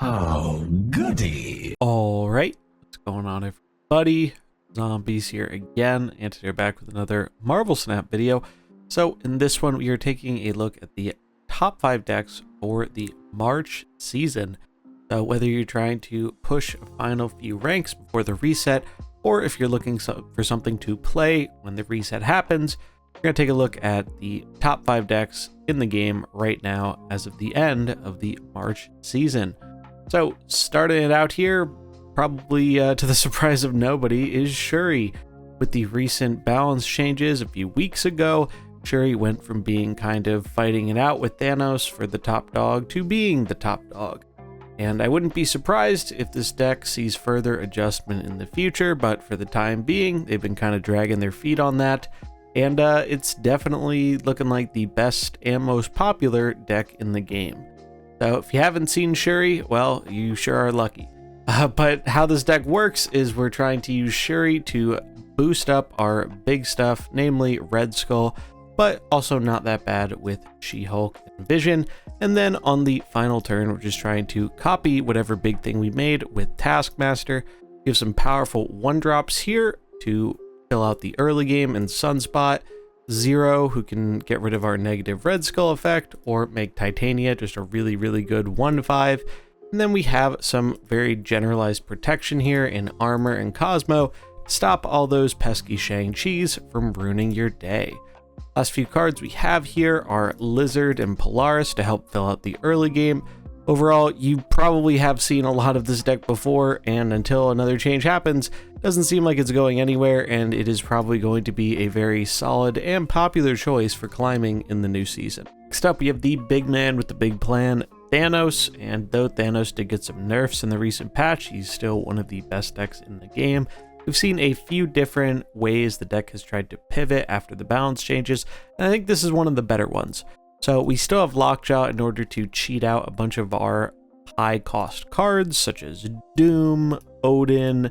Oh, goody. All right, what's going on, everybody? Zombies here again, and today we're back with another Marvel Snap video. So in this one, we are taking a look at the top 5 decks for the March season. So whether you're trying to push a final few ranks before the reset, or if you're looking for something to play when the reset happens, we're going to take a look at the top 5 decks in the game right now as of the end of the March season. So starting it out here, probably to the surprise of nobody, is Shuri. With the recent balance changes a few weeks ago, Shuri went from being kind of fighting it out with Thanos for the top dog to being the top dog. And I wouldn't be surprised if this deck sees further adjustment in the future, but for the time being, they've been kind of dragging their feet on that. And it's definitely looking like the best and most popular deck in the game. So if you haven't seen Shuri, well, you sure are lucky. But how this deck works is we're trying to use Shuri to boost up our big stuff, namely Red Skull, but also not that bad with She-Hulk and Vision. And then on the final turn, we're just trying to copy whatever big thing we made with Taskmaster, give some powerful 1-drops here to fill out the early game and Sunspot, Zero, who can get rid of our negative Red Skull effect, or make Titania just a really, really good 1/5. And then we have some very generalized protection here in Armor and Cosmo, stop all those pesky Shang-Chis from ruining your day. Last few cards we have here are Lizard and Polaris to help fill out the early game. Overall, you probably have seen a lot of this deck before, and until another change happens, doesn't seem like it's going anywhere, and it is probably going to be a very solid and popular choice for climbing in the new season. Next up, we have the big man with the big plan, Thanos, and though Thanos did get some nerfs in the recent patch, he's still one of the best decks in the game. We've seen a few different ways the deck has tried to pivot after the balance changes, and I think this is one of the better ones. So we still have Lockjaw in order to cheat out a bunch of our high cost cards such as Doom, Odin,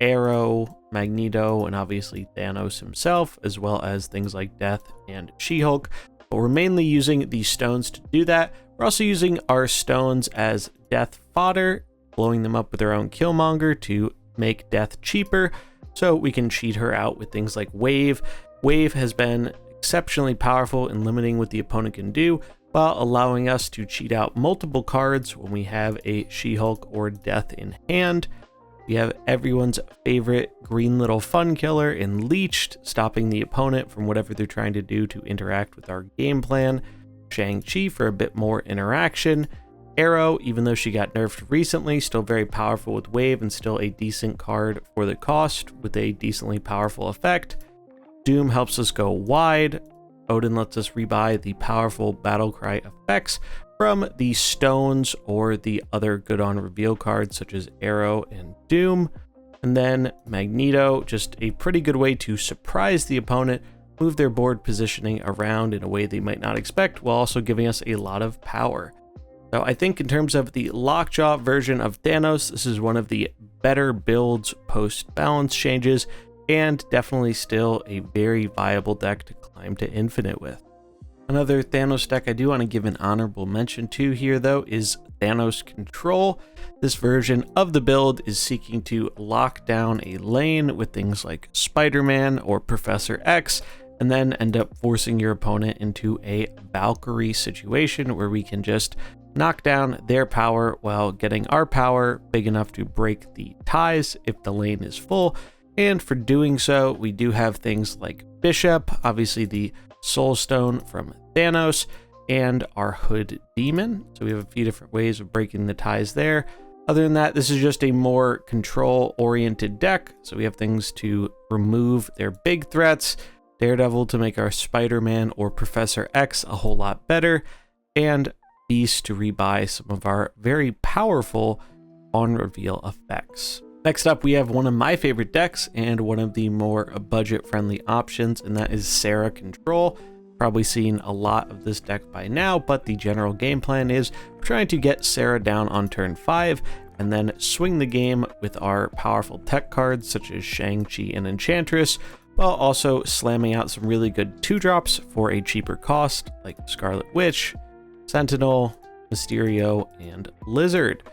Arrow, Magneto, and obviously Thanos himself, as well as things like Death and She-Hulk. But we're mainly using these stones to do that. We're also using our stones as Death fodder, blowing them up with our own Killmonger to make Death cheaper, so we can cheat her out with things like Wave. Wave has been exceptionally powerful in limiting what the opponent can do, while allowing us to cheat out multiple cards when we have a She-Hulk or Death in hand. We have everyone's favorite green little fun killer in Leeched, stopping the opponent from whatever they're trying to do to interact with our game plan. Shang-Chi for a bit more interaction. Arrow, even though she got nerfed recently, still very powerful with Wave and still a decent card for the cost with a decently powerful effect. Doom helps us go wide. Odin lets us rebuy the powerful Battlecry effects from the stones or the other good on reveal cards such as Arrow and Doom. And then Magneto, just a pretty good way to surprise the opponent, move their board positioning around in a way they might not expect, while also giving us a lot of power. So I think in terms of the Lockjaw version of Thanos, this is one of the better builds post balance changes, and definitely still a very viable deck to climb to infinite with. Another Thanos deck I do want to give an honorable mention to here, though, is Thanos Control. This version of the build is seeking to lock down a lane with things like Spider-Man or Professor X, and then end up forcing your opponent into a Valkyrie situation where we can just knock down their power while getting our power big enough to break the ties if the lane is full. And for doing so, we do have things like Bishop, obviously the Soul Stone from Thanos, and our Hood Demon. So we have a few different ways of breaking the ties there. Other than that, this is just a more control-oriented deck. So we have things to remove their big threats, Daredevil to make our Spider-Man or Professor X a whole lot better, and Beast to rebuy some of our very powerful on-reveal effects. Next up, we have one of my favorite decks and one of the more budget-friendly options, and that is Sera Control. Probably seen a lot of this deck by now, but the general game plan is we're trying to get Sera down on turn 5 and then swing the game with our powerful tech cards such as Shang-Chi and Enchantress, while also slamming out some really good 2-drops for a cheaper cost like Scarlet Witch, Sentinel, Mysterio, and Lizard.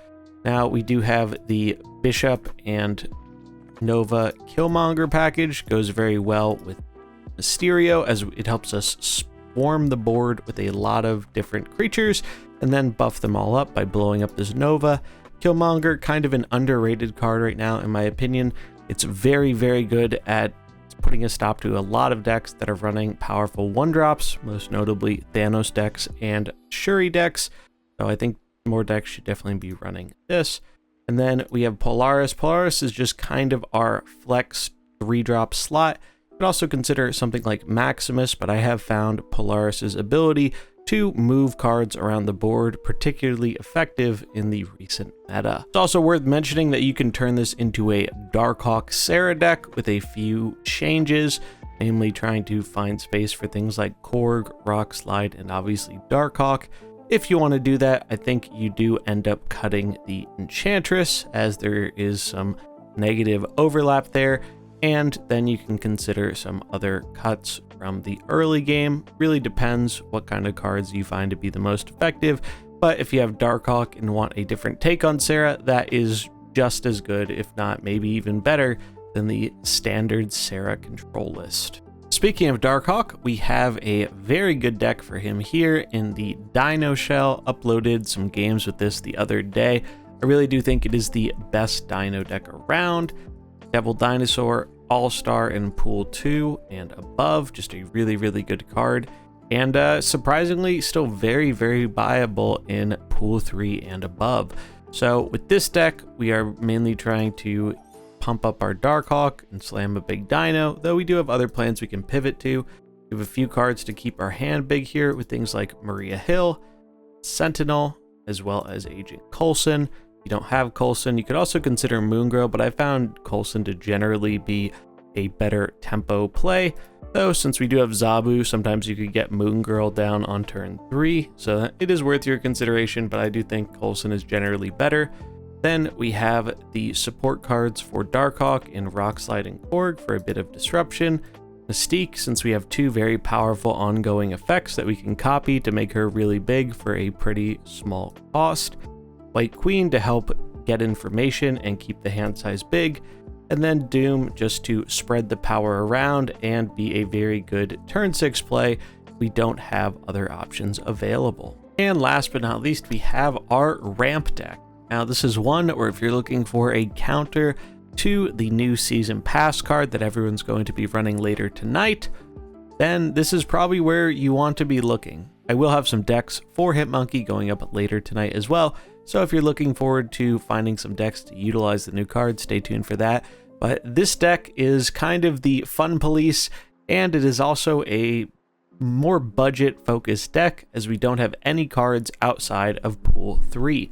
Now we do have the Bishop and Nova Killmonger package. Goes very well with Mysterio as it helps us swarm the board with a lot of different creatures and then buff them all up by blowing up this Nova. Killmonger, kind of an underrated card right now in my opinion. It's very, very good at putting a stop to a lot of decks that are running powerful 1-drops, most notably Thanos decks and Shuri decks. So I think more decks should definitely be running this. And then we have Polaris. Polaris is just kind of our flex 3-drop slot. You could also consider something like Maximus, but I have found Polaris's ability to move cards around the board particularly effective in the recent meta. It's also worth mentioning that you can turn this into a Darkhawk Sera deck with a few changes, namely trying to find space for things like Korg, Rock Slide, and obviously Darkhawk. If you want to do that, I think you do end up cutting the Enchantress, as there is some negative overlap there, and then you can consider some other cuts from the early game. Really depends what kind of cards you find to be the most effective, but if you have Darkhawk and want a different take on Sera, that is just as good, if not maybe even better, than the standard Sera control list. Speaking of Darkhawk, we have a very good deck for him here in the Dino Shell. Uploaded some games with this the other day. I really do think it is the best Dino deck around. Devil Dinosaur, All-Star in Pool 2 and above, just a really, really good card. And surprisingly, still very, very buyable in Pool 3 and above. So with this deck, we are mainly trying to pump up our Darkhawk and slam a big Dino, though we do have other plans we can pivot to. We have a few cards to keep our hand big here with things like Maria Hill, Sentinel, as well as Agent Coulson. If you don't have Coulson, you could also consider Moongirl, but I found Coulson to generally be a better tempo play. Though since we do have Zabu, sometimes you could get Moongirl down on turn 3, so it is worth your consideration, but I do think Coulson is generally better. Then we have the support cards for Darkhawk in Rock Slide and Korg for a bit of disruption. Mystique, since we have two very powerful ongoing effects that we can copy to make her really big for a pretty small cost. White Queen to help get information and keep the hand size big. And then Doom just to spread the power around and be a very good turn 6 play. We don't have other options available. And last but not least, we have our Ramp deck. Now this is one where if you're looking for a counter to the new season pass card that everyone's going to be running later tonight, then this is probably where you want to be looking. I will have some decks for Hitmonkey going up later tonight as well, so if you're looking forward to finding some decks to utilize the new card, stay tuned for that. But this deck is kind of the fun police, and it is also a more budget focused deck as we don't have any cards outside of Pool 3.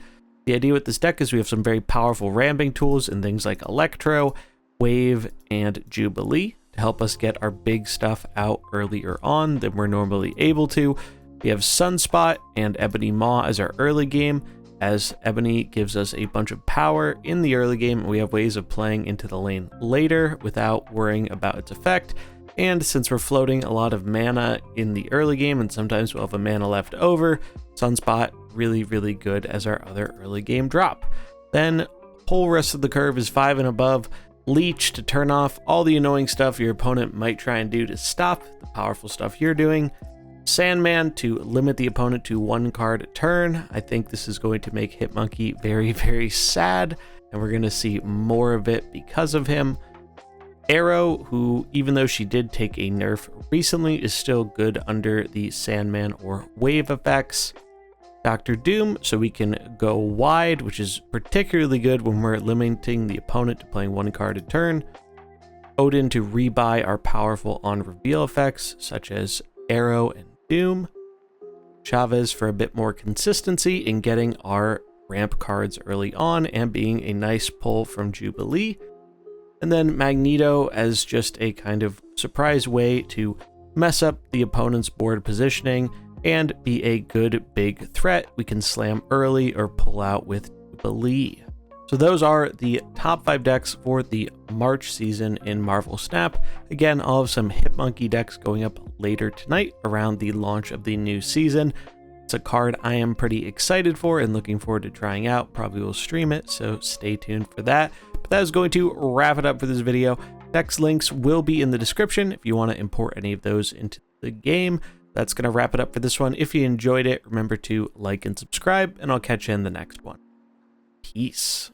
The idea with this deck is we have some very powerful ramping tools in things like Electro, Wave, and Jubilee to help us get our big stuff out earlier on than we're normally able to. We have Sunspot and Ebony Maw as our early game, as Ebony gives us a bunch of power in the early game, and we have ways of playing into the lane later without worrying about its effect. And since we're floating a lot of mana in the early game, and sometimes we'll have a mana left over, Sunspot really, really good as our other early game drop. Then whole rest of the curve is 5 and above. Leech to turn off all the annoying stuff your opponent might try and do to stop the powerful stuff you're doing. Sandman to limit the opponent to 1 card a turn. I think this is going to make Hitmonkey very, very sad, and we're going to see more of it because of him. Arrow, who even though she did take a nerf recently, is still good under the Sandman or Wave effects. Dr. Doom, so we can go wide, which is particularly good when we're limiting the opponent to playing 1 card a turn. Odin to rebuy our powerful on reveal effects, such as Arrow and Doom. Chavez for a bit more consistency in getting our ramp cards early on and being a nice pull from Jubilee. And then Magneto as just a kind of surprise way to mess up the opponent's board positioning and be a good big threat we can slam early or pull out with Jubilee. So those are the top 5 decks for the March season in Marvel Snap. Again, I'll have some Hitmonkey decks going up later tonight around the launch of the new season. It's a card I am pretty excited for and looking forward to trying out. Probably will stream it, so stay tuned for that. But that is going to wrap it up for this video. Dex links will be in the description if you want to import any of those into the game. That's going to wrap it up for this one. If you enjoyed it, remember to like and subscribe, and I'll catch you in the next one. Peace.